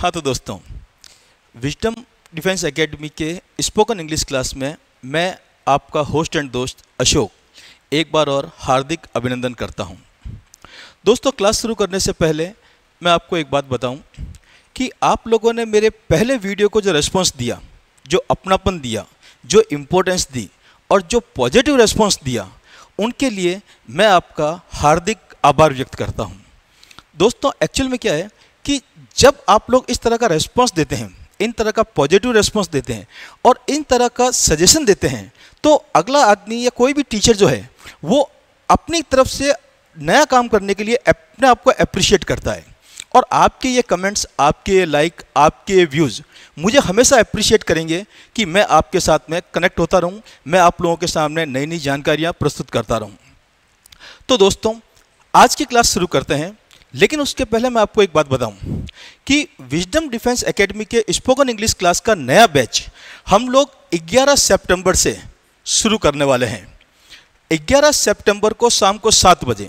हाँ तो दोस्तों, विजडम डिफेंस एकेडमी के स्पोकन इंग्लिश क्लास में मैं आपका होस्ट एंड दोस्त अशोक एक बार और हार्दिक अभिनंदन करता हूं। दोस्तों, क्लास शुरू करने से पहले मैं आपको एक बात बताऊं कि आप लोगों ने मेरे पहले वीडियो को जो रेस्पॉन्स दिया, जो अपनापन दिया, जो इम्पोर्टेंस दी और जो पॉजिटिव रेस्पॉन्स दिया, उनके लिए मैं आपका हार्दिक आभार व्यक्त करता हूं। दोस्तों, एक्चुअल में क्या है कि जब आप लोग इस तरह का रेस्पॉन्स देते हैं, इन तरह का पॉजिटिव रेस्पॉन्स देते हैं और इन तरह का सजेशन देते हैं, तो अगला आदमी या कोई भी टीचर जो है वो अपनी तरफ से नया काम करने के लिए अपने आप को अप्रिशिएट करता है। और आपके ये कमेंट्स, आपके लाइक, आपके व्यूज़ मुझे हमेशा अप्रिशिएट करेंगे कि मैं आपके साथ में कनेक्ट होता रहूं, मैं आप लोगों के सामने नई नई जानकारियां प्रस्तुत करता रहूं। तो दोस्तों, आज की क्लास शुरू करते हैं, लेकिन उसके पहले मैं आपको एक बात बताऊं कि विजडम डिफेंस एकेडमी के स्पोकन इंग्लिश क्लास का नया बैच हम लोग 11 सितंबर से शुरू करने वाले हैं। 11 सितंबर को शाम को 7 बजे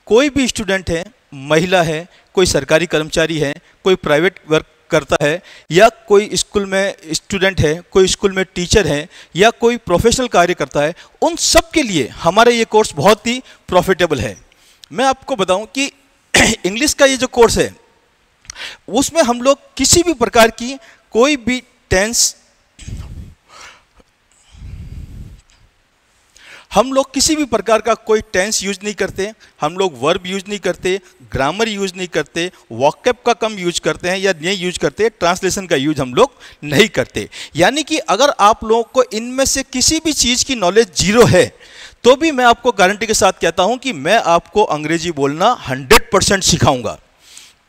कोई भी स्टूडेंट है, महिला है, कोई सरकारी कर्मचारी है, कोई प्राइवेट वर्क करता है, या कोई स्कूल में स्टूडेंट है, कोई स्कूल में टीचर है, या कोई प्रोफेशनल कार्य करता है, उन सब के लिए हमारा ये कोर्स बहुत ही प्रॉफिटेबल है। मैं आपको बताऊं कि इंग्लिश का ये जो कोर्स है उसमें हम लोग किसी भी प्रकार की कोई भी टेंस, हम लोग किसी भी प्रकार का कोई टेंस यूज नहीं करते, हम लोग वर्ब यूज नहीं करते, ग्रामर यूज नहीं करते, वॉकैब का कम यूज करते हैं या नहीं यूज करते, ट्रांसलेशन का यूज हम लोग नहीं करते। यानी कि अगर आप लोगों को इनमें से किसी भी चीज़ की नॉलेज जीरो है तो भी मैं आपको गारंटी के साथ कहता हूं कि मैं आपको अंग्रेजी बोलना 100% सिखाऊंगा।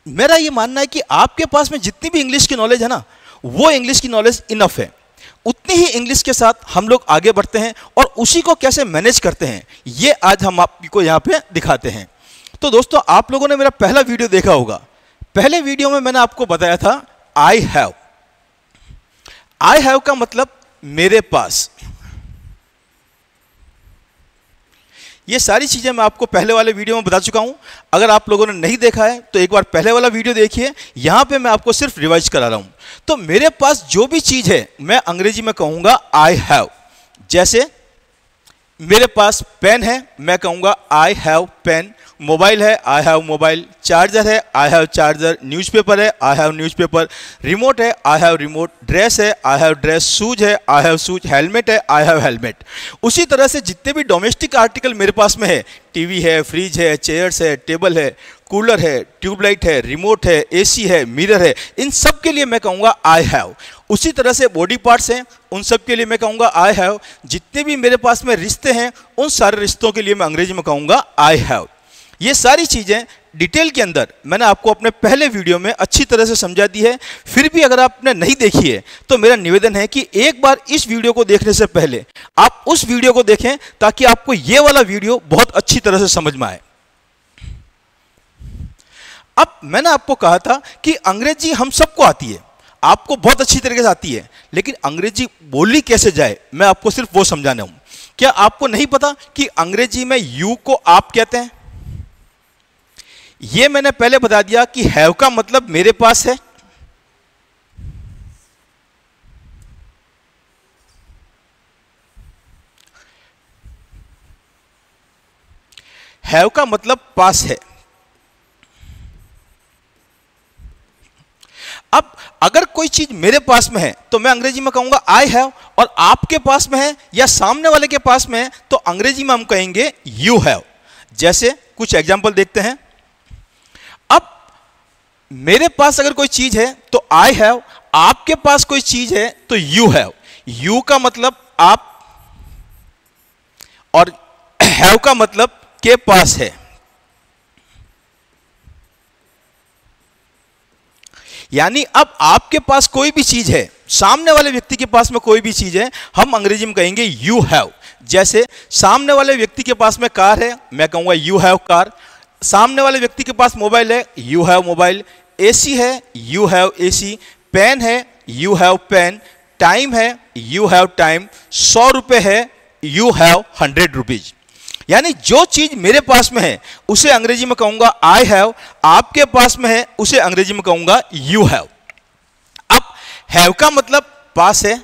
मेरा ये मानना है कि आपके पास में जितनी भी इंग्लिश की नॉलेज है ना, वो इंग्लिश की नॉलेज इनफ है। उतनी ही इंग्लिश के साथ हम लोग आगे बढ़ते हैं और उसी को कैसे मैनेज करते हैं, ये आज हम आपको यहाँ पे दिखाते हैं। तो दोस्तों, आप लोगों ने मेरा पहला वीडियो देखा होगा। पहले वीडियो में मैंने आपको बताया था आई हैव। आई हैव का मतलब मेरे पास। ये सारी चीजें मैं आपको पहले वाले वीडियो में बता चुका हूं। अगर आप लोगों ने नहीं देखा है तो एक बार पहले वाला वीडियो देखिए। यहां पे मैं आपको सिर्फ रिवाइज करा रहा हूं। तो मेरे पास जो भी चीज है मैं अंग्रेजी में कहूंगा आई हैव। जैसे मेरे पास पेन है, मैं कहूंगा आई हैव पेन। मोबाइल है, आई हैव मोबाइल। चार्जर है, आई हैव चार्जर। न्यूज़पेपर है, आई हैव न्यूज़पेपर। रिमोट है, आई हैव रिमोट। ड्रेस है, आई हैव ड्रेस। शूज है, आई हैव शूज। हेलमेट है, आई हैव हेलमेट। उसी तरह से जितने भी डोमेस्टिक आर्टिकल मेरे पास में है, टीवी है, फ्रिज है, चेयर्स है, टेबल है, कूलर है, ट्यूबलाइट है, रिमोट है, एसी है, मिरर है, इन सब के लिए मैं कहूँगा आई हैव। उसी तरह से बॉडी पार्ट्स हैं, उन सब के लिए मैं कहूँगा आई हैव। जितने भी मेरे पास में रिश्ते हैं, उन सारे रिश्तों के लिए मैं अंग्रेजी में कहूँगा आई हैव। ये सारी चीज़ें डिटेल के अंदर मैंने आपको अपने पहले वीडियो में अच्छी तरह से समझा दी है। फिर भी अगर आपने नहीं देखी है तो मेरा निवेदन है कि एक बार इस वीडियो को देखने से पहले आप उस वीडियो को देखें, ताकि आपको ये वाला वीडियो बहुत अच्छी तरह से समझ में आए। अब मैंने आपको कहा था कि अंग्रेजी हम सबको आती है, आपको बहुत अच्छी तरीके से आती है, लेकिन अंग्रेजी बोली कैसे जाए मैं आपको सिर्फ वो समझाना हूं। क्या आपको नहीं पता कि अंग्रेजी में यू को आप कहते हैं? ये मैंने पहले बता दिया कि हैव का मतलब मेरे पास है। हैव का मतलब पास है। अब अगर कोई चीज मेरे पास में है तो मैं अंग्रेजी में कहूंगा आई हैव, और आपके पास में है या सामने वाले के पास में है तो अंग्रेजी में हम कहेंगे यू हैव। जैसे कुछ एग्जांपल देखते हैं। अब मेरे पास अगर कोई चीज है तो आई हैव, आपके पास कोई चीज है तो यू हैव। यू का मतलब आप और हैव का मतलब के पास है। यानी अब आपके पास कोई भी चीज है, सामने वाले व्यक्ति के पास में कोई भी चीज है, हम अंग्रेजी में कहेंगे यू हैव। जैसे सामने वाले व्यक्ति के पास में कार है, मैं कहूंगा यू हैव कार। सामने वाले व्यक्ति के पास मोबाइल है, यू हैव मोबाइल। एसी है, यू हैव एसी। पेन है, यू हैव पेन। टाइम है, यू हैव टाइम। 100 रुपए है, यू हैव 100 रुपीज। यानी जो चीज मेरे पास में है उसे अंग्रेजी में कहूंगा आई हैव, आपके पास में है उसे अंग्रेजी में कहूंगा यू हैव। हैव का मतलब पास है।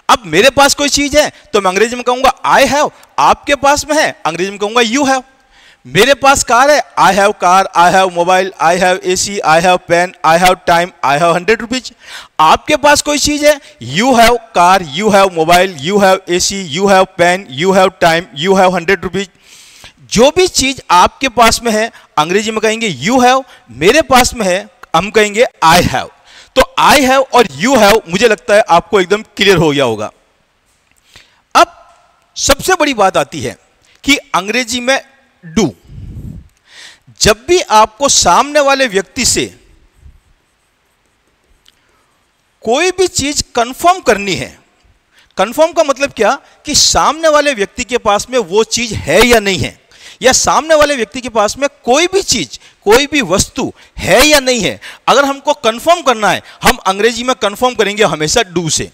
अब मेरे पास कोई चीज है तो मैं अंग्रेजी में कहूंगा आई हैव, आपके पास में है अंग्रेजी में कहूंगा यू हैव। मेरे पास कार है, I have car, I have mobile, I have AC, I have pen, I have time, I have 100 rupees. आपके पास कोई चीज है, you have car, you have mobile, you have AC, you have pen, you have time, you have 100 rupees. जो भी चीज आपके पास में है अंग्रेजी में कहेंगे यू हैव, मेरे पास में है हम कहेंगे आई हैव। तो आई हैव और यू हैव मुझे लगता है आपको एकदम क्लियर हो गया होगा। अब सबसे बड़ी बात आती है कि अंग्रेजी में डू। जब भी आपको सामने वाले व्यक्ति से कोई भी चीज कंफर्म करनी है, कंफर्म का मतलब क्या कि सामने वाले व्यक्ति के पास में वो चीज है या नहीं है, या सामने वाले व्यक्ति के पास में कोई भी चीज कोई भी वस्तु है या नहीं है, अगर हमको कंफर्म करना है हम अंग्रेजी में कंफर्म करेंगे हमेशा डू से।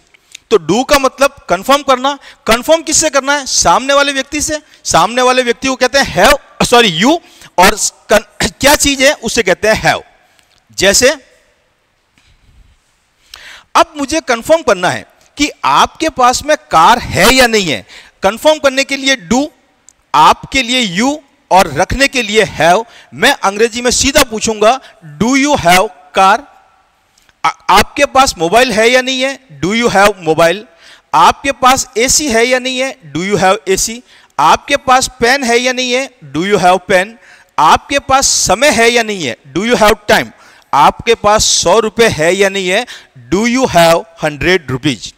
तो डू का मतलब कंफर्म करना। कंफर्म किससे करना है? सामने वाले व्यक्ति से। सामने वाले व्यक्ति को कहते हैं हैव, सॉरी यू, और क्या चीज है उसे कहते हैं हैव। जैसे अब मुझे कंफर्म करना है कि आपके पास में कार है या नहीं है। कंफर्म करने के लिए डू, आपके लिए यू और रखने के लिए हैव। मैं अंग्रेजी में सीधा पूछूंगा डू यू हैव कार। आपके पास मोबाइल है या नहीं है? Do you have mobile. आपके पास एसी है या नहीं है? Do you have AC. आपके पास पेन है या नहीं है? Do you have pen. आपके पास समय है या नहीं है? Do you have time. आपके पास 100 रुपए है या नहीं है? Do you have 100 rupees.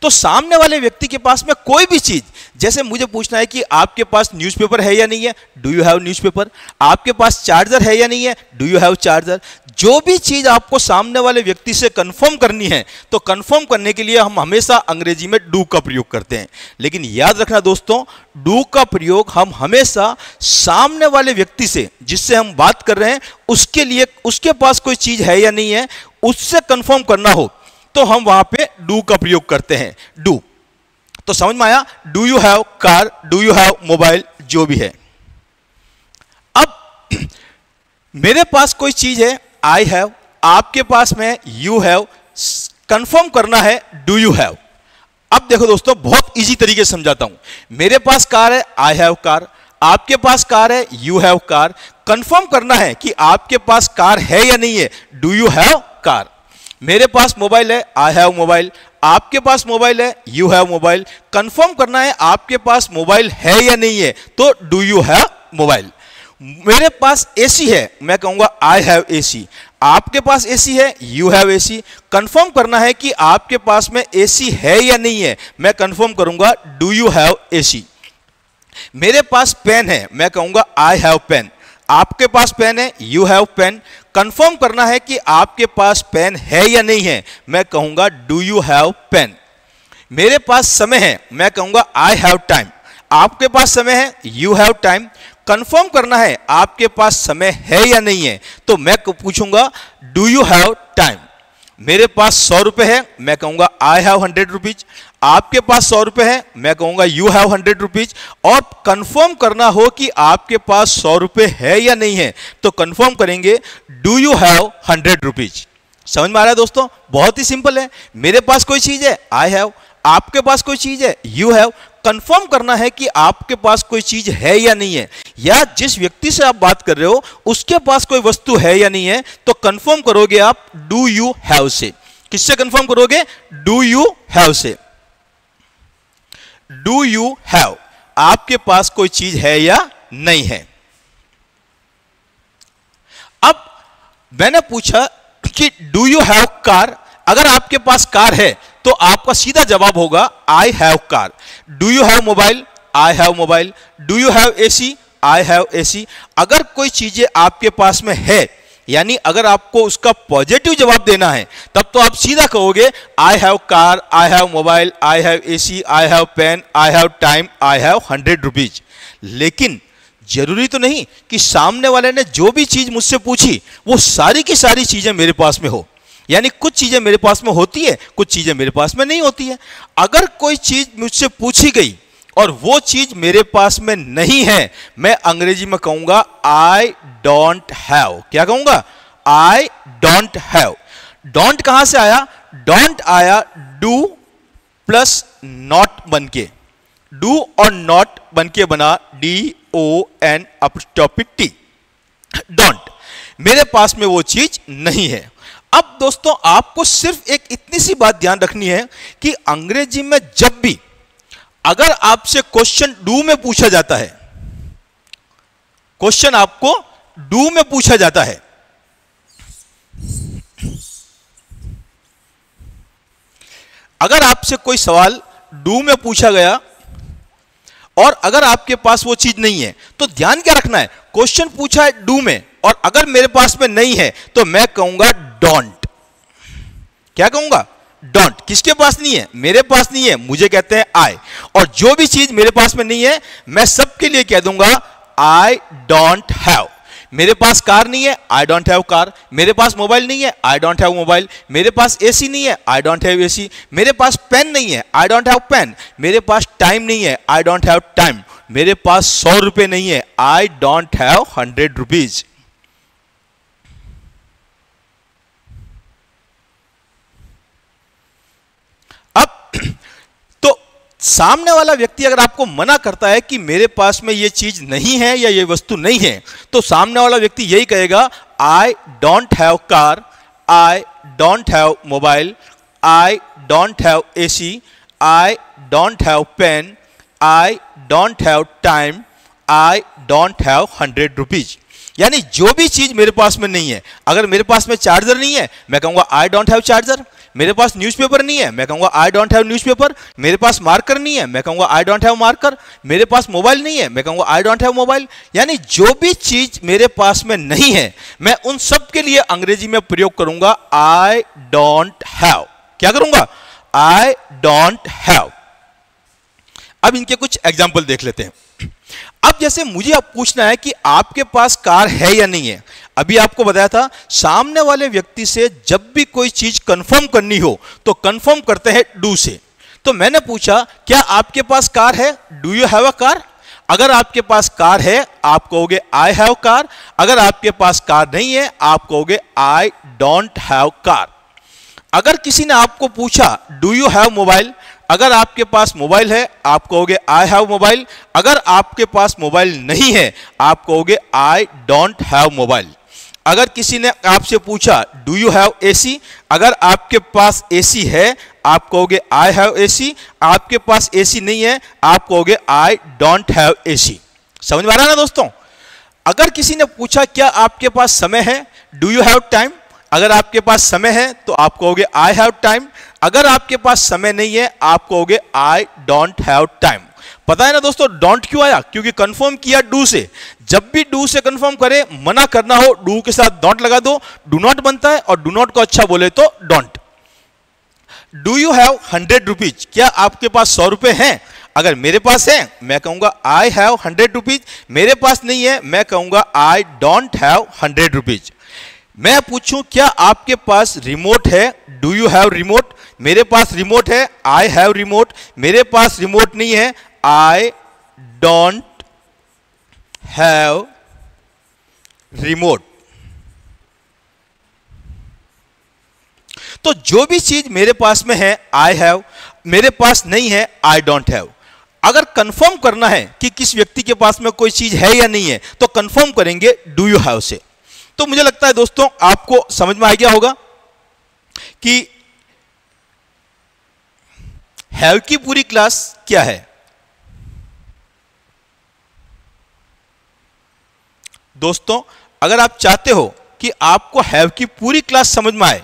तो सामने वाले व्यक्ति के पास में कोई भी चीज, जैसे मुझे पूछना है कि आपके पास न्यूज़पेपर है या नहीं है? Do you have newspaper. आपके पास चार्जर है या नहीं है? Do you have charger. जो भी चीज आपको सामने वाले व्यक्ति से कंफर्म करनी है तो कंफर्म करने के लिए हम हमेशा अंग्रेजी में डू का प्रयोग करते हैं। लेकिन याद रखना दोस्तों, डू का प्रयोग हम हमेशा सामने वाले व्यक्ति से जिससे हम बात कर रहे हैं उसके लिए, उसके पास कोई चीज है या नहीं है उससे कंफर्म करना हो तो हम वहां पे डू का प्रयोग करते हैं। डू तो समझ में आया? Do you have car, do you have mobile, जो भी है। अब मेरे पास कोई चीज है, आई हैव, आपके पास में यू हैव, कंफर्म करना है डू यू हैव। अब देखो दोस्तों, बहुत इजी तरीके से समझाता हूं। मेरे पास कार है, आई हैव कार। आपके पास कार है, यू हैव कार। कंफर्म करना है कि आपके पास कार है या नहीं है, डू यू हैव कार। मेरे पास मोबाइल है, आई हैव मोबाइल। आपके पास मोबाइल है, यू हैव मोबाइल। कंफर्म करना है आपके पास मोबाइल है या नहीं है तो डू यू हैव मोबाइल। मेरे पास एसी है, मैं कहूंगा आई हैव एसी। आपके पास एसी है, यू हैव एसी। कंफर्म करना है कि आपके पास में एसी है या नहीं है, मैं कंफर्म करूंगा डू यू हैव एसी। मेरे पास पेन है, मैं कहूंगा आई हैव पेन। आपके पास पेन है, यू हैव पेन। कंफर्म करना है कि आपके पास पेन है या नहीं है, मैं कहूंगा डू यू हैव पेन। मेरे पास समय है, मैं कहूंगा आई हैव टाइम। आपके पास समय है, यू हैव टाइम। कंफर्म करना है आपके पास समय है या नहीं है तो मैं पूछूंगा डू यू हैव टाइम। मेरे पास 100 रुपए है, मैं कहूंगा आई हैव 100 रुपीज। आपके पास 100 रुपए है, मैं कहूंगा यू हैव 100 रुपीज। और कंफर्म करना हो कि आपके पास 100 रुपए है या नहीं है तो कंफर्म करेंगे डू यू हैव 100 रुपीज। समझ में आ रहा है दोस्तों? बहुत ही सिंपल है। मेरे पास कोई चीज है, आई हैव। आपके पास कोई चीज है, यू हैव। कंफर्म करना है कि आपके पास कोई चीज है या नहीं है, या जिस व्यक्ति से आप बात कर रहे हो उसके पास कोई वस्तु है या नहीं है तो कंफर्म करोगे आप डू यू हैव से। किससे कंफर्म करोगे? डू यू हैव से। डू यू हैव, आपके पास कोई चीज है या नहीं है। अब मैंने पूछा कि डू यू हैव कार। अगर आपके पास कार है तो आपका सीधा जवाब होगा आई have car. Do you have mobile? I have mobile. Do you have AC? I have AC. अगर कोई चीजें आपके पास में है, यानी अगर आपको उसका पॉजिटिव जवाब देना है तब तो आप सीधा कहोगे I have car, I have mobile, I have AC, I have pen, I have time, I have 100 rupees. लेकिन जरूरी तो नहीं कि सामने वाले ने जो भी चीज मुझसे पूछी वो सारी की सारी चीजें मेरे पास में हो। यानी कुछ चीजें मेरे पास में होती है, कुछ चीजें मेरे पास में नहीं होती है। अगर कोई चीज मुझसे पूछी गई और वो चीज मेरे पास में नहीं है, मैं अंग्रेजी में कहूंगा आई डोंट हैव। क्या कहूंगा? आई डोंट हैव। डोंट कहां से आया? डोंट आया डू प्लस नॉट बन के, डू और नॉट बन के बना DON अपॉस्ट्रोफी T। डोंट, मेरे पास में वो चीज नहीं है। अब दोस्तों आपको सिर्फ एक इतनी सी बात ध्यान रखनी है कि अंग्रेजी में जब भी अगर आपसे क्वेश्चन डू में पूछा जाता है, क्वेश्चन आपको डू में पूछा जाता है, अगर आपसे कोई सवाल डू में पूछा गया और अगर आपके पास वो चीज नहीं है तो ध्यान क्या रखना है, क्वेश्चन पूछा है डू में और अगर मेरे पास में नहीं है तो मैं कहूंगा डोंट। क्या कहूंगा? डोंट। किसके पास नहीं है? मेरे पास नहीं है, मुझे कहते हैं आई। और जो भी चीज मेरे पास में नहीं है मैं सबके लिए कह दूंगा आई डोंट हैव। मेरे पास कार नहीं है, आई डोंट हैव कार। मेरे पास मोबाइल नहीं है, आई डोंट हैव मोबाइल। मेरे पास एसी नहीं है, आई डोंट हैव एसी। मेरे पास पेन नहीं है, आई डोंट हैव पेन। मेरे पास टाइम नहीं है, आई डोंट हैव टाइम। मेरे पास 100 रुपए नहीं है, आई डोंट हैव 100 रुपीज। अब तो सामने वाला व्यक्ति अगर आपको मना करता है कि मेरे पास में ये चीज नहीं है या ये वस्तु नहीं है, तो सामने वाला व्यक्ति यही कहेगा I don't have car, I don't have mobile, I don't have AC, I don't have pen, I don't have time, I don't have 100 rupees. यानी जो भी चीज मेरे पास में नहीं है, अगर मेरे पास में चार्जर नहीं है मैं कहूंगा आई डोंट हैव चार्जर। मेरे पास न्यूज़पेपर नहीं है मैं कहूंगा आई डोंट हैव न्यूज़पेपर। मेरे पास मार्कर नहीं है मैं कहूंगा आई डोंट हैव मार्कर। मेरे पास मोबाइल नहीं है मैं कहूंगा आई डोंट हैव मोबाइल। यानी जो भी चीज मेरे पास में नहीं है मैं उन सब के लिए अंग्रेजी में प्रयोग करूंगा आई डोंट हैव। क्या करूंगा? आई डोंट हैव। अब इनके कुछ एग्जाम्पल देख लेते हैं। अब जैसे मुझे अब पूछना है कि आपके पास कार है या नहीं है। अभी आपको बताया था सामने वाले व्यक्ति से जब भी कोई चीज कंफर्म करनी हो तो कंफर्म करते हैं डू से। तो मैंने पूछा क्या आपके पास कार है? Do you have a car? अगर आपके पास कार है आप कहोगे आई हैव कार। अगर आपके पास कार नहीं है आप कहोगे आई डोंट हैव कार। अगर किसी ने आपको पूछा डू यू हैव मोबाइल, अगर आपके पास मोबाइल है आप कहोगे आई हैव मोबाइल। अगर आपके पास मोबाइल नहीं है आप कहोगे आई डोंट हैव मोबाइल। अगर किसी ने आपसे पूछा डू यू हैव एसी, अगर आपके पास एसी है आप कहोगे आई हैव एसी। आपके पास एसी नहीं है आप कहोगे आई डोंट हैव एसी। समझ में आ रहा है ना दोस्तों? अगर किसी ने पूछा क्या आपके पास समय है, डू यू हैव टाइम, अगर आपके पास समय है तो आप कहोगे आई हैव टाइम। अगर आपके पास समय नहीं है आप कहोगे आई डोंट हैव टाइम। पता है ना दोस्तों डोंट क्यों आया? क्योंकि कंफर्म किया डू से। जब भी डू से कंफर्म करे, मना करना हो डू के साथ डोंट लगा दो, डू नॉट बनता है और डू नॉट को अच्छा बोले तो don't. Do you have 100 rupees, क्या आपके पास 100 रुपए हैं? अगर मेरे पास है मैं कहूंगा आई हैव 100 रुपीज। मेरे पास नहीं है मैं कहूंगा आई डोंट हैव 100 रुपीज। मैं पूछूं क्या आपके पास रिमोट है, डू यू हैव रिमोट? मेरे पास रिमोट है, आई हैव रिमोट। मेरे पास रिमोट नहीं है, आई डोंट हैव रिमोट। तो जो भी चीज मेरे पास में है आई हैव, मेरे पास नहीं है आई डोंट हैव। अगर कंफर्म करना है कि किस व्यक्ति के पास में कोई चीज है या नहीं है तो कंफर्म करेंगे डू यू हैव से। तो मुझे लगता है दोस्तों आपको समझ में आ गया होगा कि हैव की पूरी क्लास क्या है। दोस्तों अगर आप चाहते हो कि आपको हैव की पूरी क्लास समझ में आए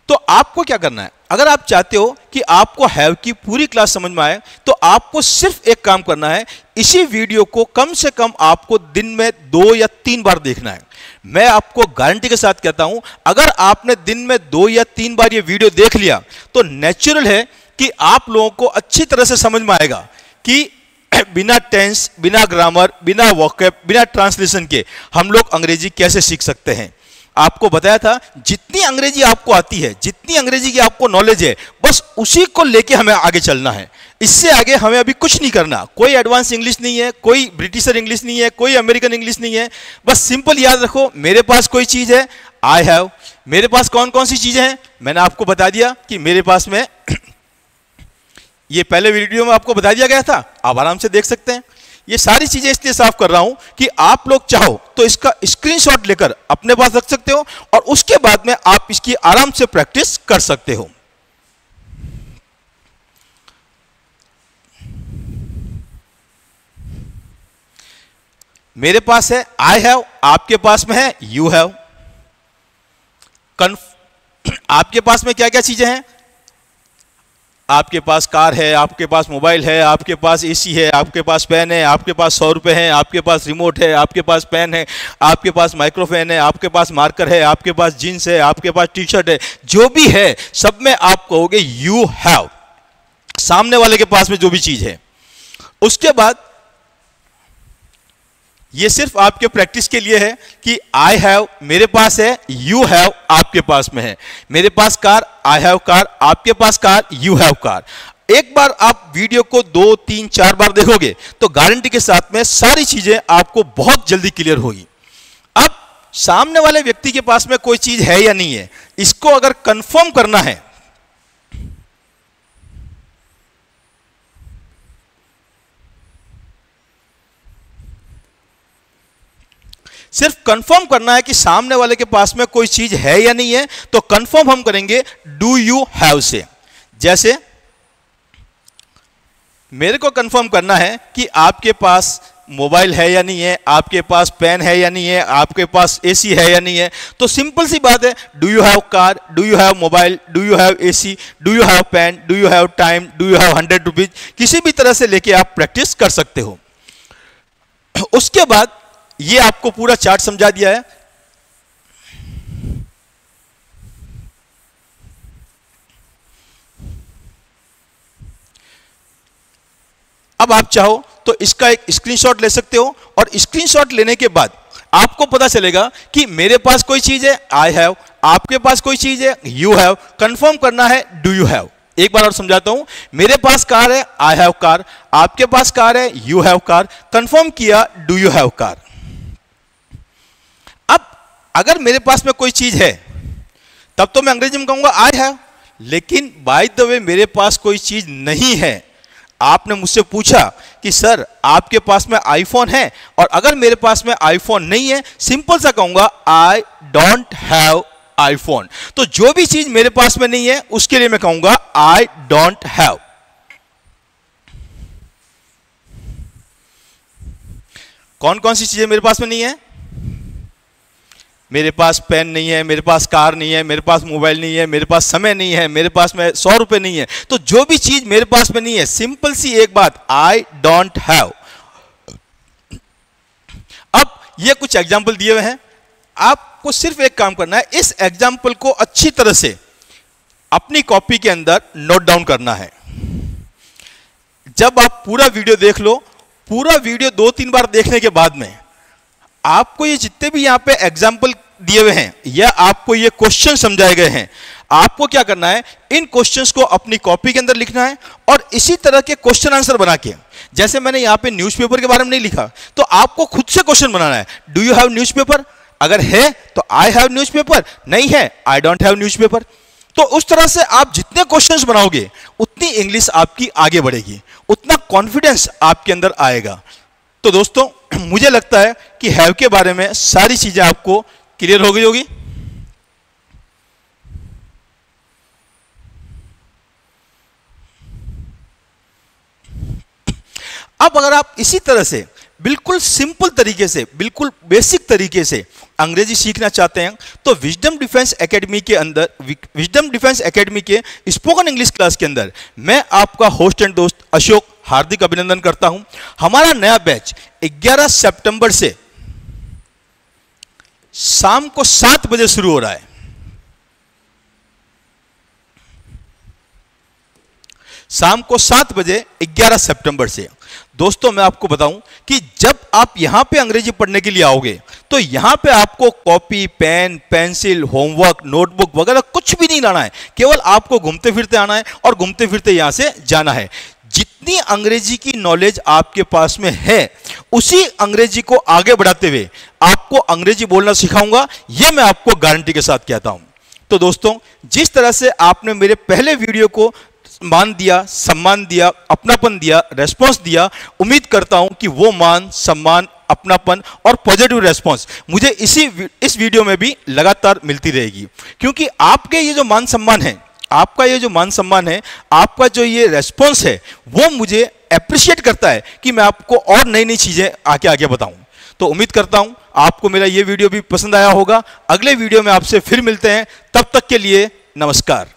तो आपको क्या करना है? अगर आप चाहते हो कि आपको हैव की पूरी क्लास समझ में आए तो आपको सिर्फ एक काम करना है, इसी वीडियो को कम से कम आपको दिन में 2 या 3 बार देखना है। मैं आपको गारंटी के साथ कहता हूं अगर आपने दिन में 2 या 3 बार ये वीडियो देख लिया तो नेचुरल है कि आप लोगों को अच्छी तरह से समझ में आएगा कि बिना टेंस, बिना ग्रामर, बिना वोकैब, बिना ट्रांसलेशन के हम लोग अंग्रेजी कैसे सीख सकते हैं। आपको बताया था जितनी अंग्रेजी आपको आती है, जितनी अंग्रेजी की आपको नॉलेज है, बस उसी को लेके हमें आगे चलना है। इससे आगे हमें अभी कुछ नहीं करना, कोई एडवांस इंग्लिश नहीं है, कोई ब्रिटिशर इंग्लिश नहीं है, कोई अमेरिकन इंग्लिश नहीं है। बस सिंपल याद रखो, मेरे पास कोई चीज है, आई हैव। मेरे पास कौन कौन सी चीजें हैं, मैंने आपको बता दिया कि मेरे पास में ये पहले वीडियो में आपको बता दिया गया था, आप आराम से देख सकते हैं। ये सारी चीजें इसलिए साफ कर रहा हूं कि आप लोग चाहो तो इसका स्क्रीनशॉट लेकर अपने पास रख सकते हो और उसके बाद में आप इसकी आराम से प्रैक्टिस कर सकते हो। मेरे पास है आई हैव, आपके पास में है यू हैव। आपके पास में क्या क्या चीजें हैं, आपके पास कार है, आपके पास मोबाइल है, आपके पास एसी है, आपके पास पेन है, आपके पास 100 रुपए हैं, आपके पास रिमोट है, आपके पास पेन है, आपके पास माइक्रोफोन है, आपके पास मार्कर है, आपके पास जीन्स है, आपके पास टी शर्ट है। जो भी है सब में आप कहोगे यू हैव, सामने वाले के पास में जो भी चीज है। उसके बाद ये सिर्फ आपके प्रैक्टिस के लिए है कि आई हैव मेरे पास है, यू हैव आपके पास में है। मेरे पास कार, आई हैव कार, आपके पास कार, यू हैव कार। एक बार आप वीडियो को 2, 3, 4 बार देखोगे तो गारंटी के साथ में सारी चीजें आपको बहुत जल्दी क्लियर होगी। अब सामने वाले व्यक्ति के पास में कोई चीज है या नहीं है, इसको अगर कंफर्म करना है, सिर्फ कंफर्म करना है कि सामने वाले के पास में कोई चीज है या नहीं है, तो कंफर्म हम करेंगे डू यू हैव से। जैसे मेरे को कंफर्म करना है कि आपके पास मोबाइल है या नहीं है, आपके पास पेन है या नहीं है, आपके पास एसी है या नहीं है, तो सिंपल सी बात है, do you have car, do you have mobile, do you have AC, do you have pen, do you have time, do you have 100 rupees, किसी भी तरह से लेके आप प्रैक्टिस कर सकते हो। उसके बाद ये आपको पूरा चार्ट समझा दिया है। अब आप चाहो तो इसका एक स्क्रीनशॉट ले सकते हो और स्क्रीनशॉट लेने के बाद आपको पता चलेगा कि मेरे पास कोई चीज है, आई हैव, आपके पास कोई चीज है, यू हैव। कंफर्म करना है डू यू हैव। एक बार और समझाता हूं, मेरे पास कार है, आई हैव कार, आपके पास कार है, यू हैव कार। कंफर्म किया डू यू हैव कार। अब अगर मेरे पास में कोई चीज है तब तो मैं अंग्रेजी में कहूंगा आई हैव, लेकिन बाय द वे मेरे पास कोई चीज नहीं है। आपने मुझसे पूछा कि सर आपके पास में आईफोन है, और अगर मेरे पास में आईफोन नहीं है, सिंपल सा कहूंगा आई डोंट हैव आईफोन। तो जो भी चीज मेरे पास में नहीं है उसके लिए मैं कहूंगा आई डोंट हैव। कौन कौन सी चीजें मेरे पास में नहीं है, मेरे पास पेन नहीं है, मेरे पास कार नहीं है, मेरे पास मोबाइल नहीं है, मेरे पास समय नहीं है, मेरे पास में 100 रुपए नहीं है। तो जो भी चीज मेरे पास में नहीं है, सिंपल सी एक बात, आई डोंट हैव। अब ये कुछ एग्जाम्पल दिए हुए हैं, आपको सिर्फ एक काम करना है, इस एग्जाम्पल को अच्छी तरह से अपनी कॉपी के अंदर नोट डाउन करना है। जब आप पूरा वीडियो देख लो, पूरा वीडियो 2-3 बार देखने के बाद में आपको ये जितने भी यहां पे एग्जाम्पल दिए हुए हैं या आपको ये क्वेश्चन समझाए गए हैं, आपको क्या करना है, इन क्वेश्चंस को अपनी कॉपी के अंदर लिखना है और इसी तरह के क्वेश्चन आंसर बना के, जैसे मैंने यहां पे न्यूज़पेपर के बारे में नहीं लिखा, तो आपको खुद से क्वेश्चन बनाना है। Do you have newspaper? अगर है तो आई हैव न्यूज़पेपर, नहीं है आई डोंट हैव न्यूज़पेपर। तो उस तरह से आप जितने क्वेश्चंस बनाओगे उतनी इंग्लिश आपकी आगे बढ़ेगी, उतना कॉन्फिडेंस आपके अंदर आएगा। तो दोस्तों मुझे लगता है कि हैव के बारे में सारी चीजें आपको क्लियर हो गई होगी। अब अगर आप इसी तरह से बिल्कुल सिंपल तरीके से, बिल्कुल बेसिक तरीके से अंग्रेजी सीखना चाहते हैं तो विजडम डिफेंस एकेडमी के अंदर, विजडम डिफेंस एकेडमी के स्पोकन इंग्लिश क्लास के अंदर मैं आपका होस्ट एंड दोस्त अशोक हार्दिक अभिनंदन करता हूं। हमारा नया बैच 11 सितंबर से शाम को 7 बजे शुरू हो रहा है। शाम को 7 बजे 11 सितंबर से। दोस्तों मैं आपको बताऊं कि जब आप यहां पे अंग्रेजी पढ़ने के लिए आओगे तो यहां पे आपको copy, pen, pencil, homework, notebook वगैरह कुछ भी नहीं लाना है, केवल आपको घूमते फिरते आना है और घूमते फिरते यहां से जाना है। जितनी अंग्रेजी की नॉलेज आपके पास में है उसी अंग्रेजी को आगे बढ़ाते हुए आपको अंग्रेजी बोलना सिखाऊंगा, यह मैं आपको गारंटी के साथ कहता हूं। तो दोस्तों, जिस तरह से आपने मेरे पहले वीडियो को मान दिया, सम्मान दिया, अपनापन दिया, रेस्पॉन्स दिया, उम्मीद करता हूं कि वो मान, सम्मान, अपनापन और पॉजिटिव रेस्पॉन्स मुझे इस वीडियो में भी लगातार मिलती रहेगी। क्योंकि आपके ये जो मान सम्मान है, आपका ये जो मान सम्मान है, आपका जो ये रेस्पॉन्स है, वो मुझे अप्रिशिएट करता है कि मैं आपको और नई नई चीजें आगे आगे बताऊं। तो उम्मीद करता हूं आपको मेरा ये वीडियो भी पसंद आया होगा। अगले वीडियो में आपसे फिर मिलते हैं, तब तक के लिए नमस्कार।